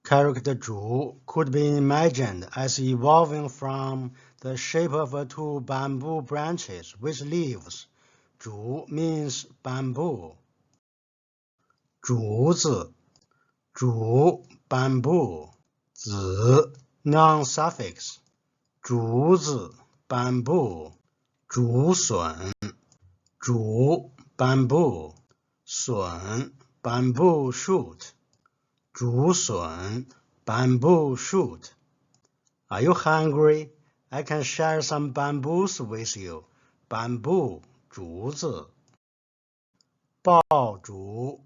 Character 竹 could be imagined as evolving from the shape of two bamboo branches with leaves. 竹 means bamboo. 竹子 竹 bamboo 子 non-suffix 竹子 bamboo 竹笋竹 bamboo 笋 bamboo shoot 竹笋 bamboo shoot. Are you hungry? I can share some bamboos with you. Bamboo 竹子爆竹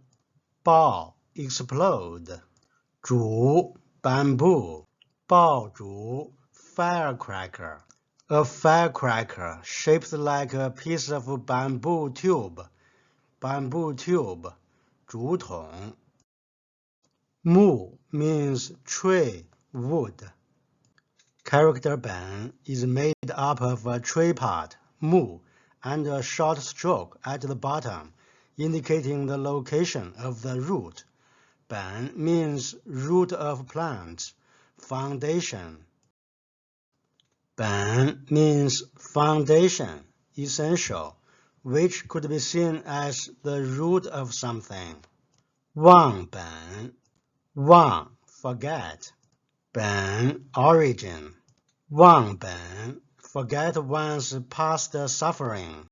爆 explode 竹 bamboo 爆竹 firecracker. A firecracker shaped like a piece of bamboo tube. Bamboo tube 竹筒。木 means tree, wood. Character 本 is made up of a tree part, 木, and a short stroke at the bottom, indicating the location of the root. 本 means root of plants, foundation. 本 means foundation, essential, which could be seen as the root of something. 忘本 忘 forget. 本 origin. 忘本 forget one's past suffering.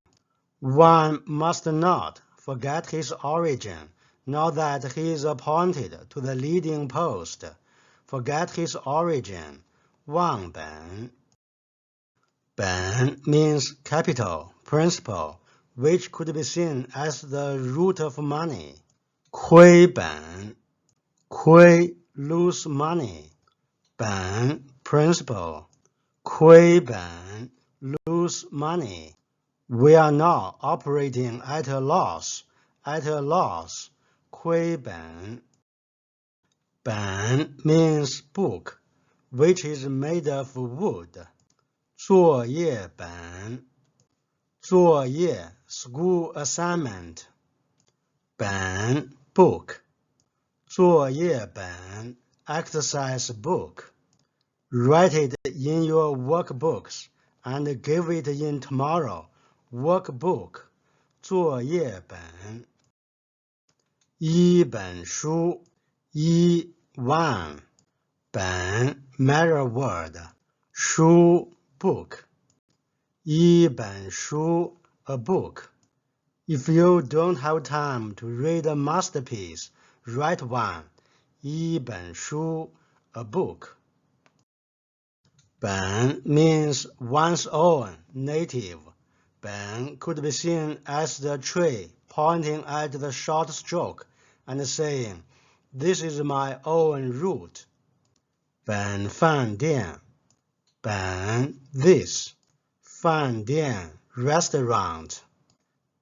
One must not forget his origin, now that he is appointed to the leading post. Forget his origin. 忘本 本 means capital, principal, which could be seen as the root of money. 亏本亏 lose money. 本 principal. 亏本 lose money. We are now operating at a loss. At a loss. 亏本本 means book, which is made of wood. 作业本作业 school assignment. 本 book 作业本 exercise book. Write it in your workbooks and give it in tomorrow. Workbook 作业本一本书一 one 本 mirror word 书 book 一本书 a book. If you don't have time to read a masterpiece, write one. 一本书 a book. 本 means one's own, native. 本 could be seen as the tree pointing at the short stroke and saying, "This is my own root." 本饭店本 this 饭店 restaurant.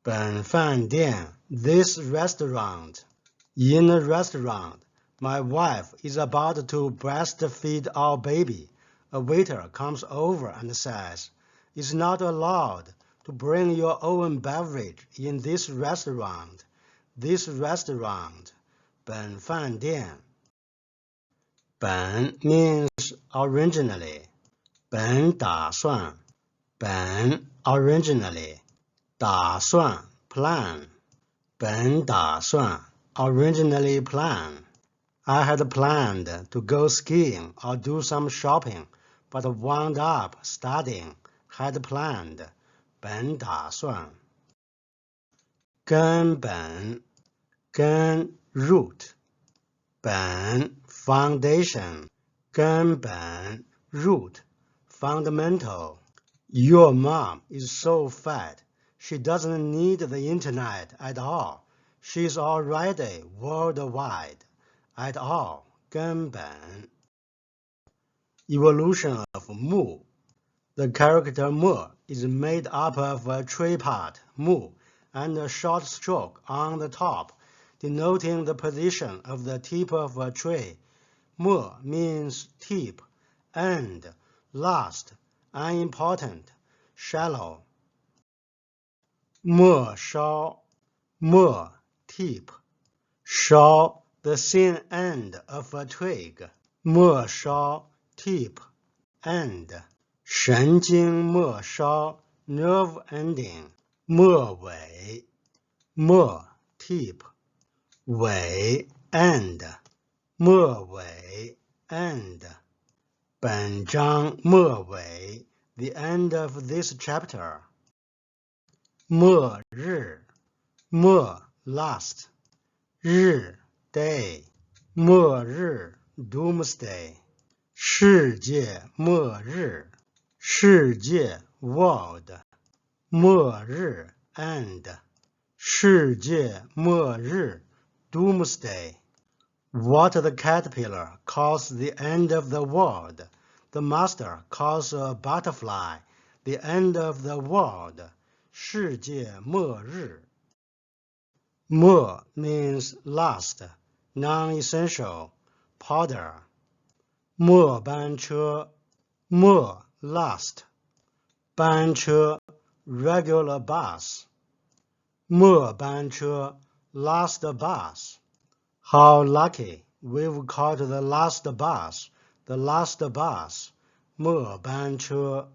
本饭店 this restaurant. In a restaurant, my wife is about to breastfeed our baby. A waiter comes over and says, "It's not allowed to bring your own beverage in this restaurant." This restaurant, 本饭店。本 means originally. 本打算本 originally. 打算 plan. 本打算 originally plan. I had planned to go skiing or do some shopping, but wound up studying. Had planned. 本打算。根本根 root. 本 foundation. 根本 root. Fundamental. Your mom is so fat. She doesn't need the internet at all. She's already worldwide. At all. 根本。Evolution of 木. The character 木 is made up of a tree part, 木, and a short stroke on the top, denoting the position of the tip of a tree. 木 means tip, end, last, unimportant, shallow. 末梢末 tip. 梢 the thin end of a twig. 末梢 tip end 神经末梢 nerve ending 末尾末 tip 尾 end 末尾 end 本章末尾 the end of this chapter 末日末 last 日 day 末日 doomsday 世界末日世界 world 末日 end 世界末日 doomsday What the caterpillar calls the end of the world, the master calls a butterfly the end of the world, 世界末日。末 means last, non-essential, powder. 末班车，末 last. 班车 regular bus. 末班车 last bus.How lucky we've caught the last bus, 末班车。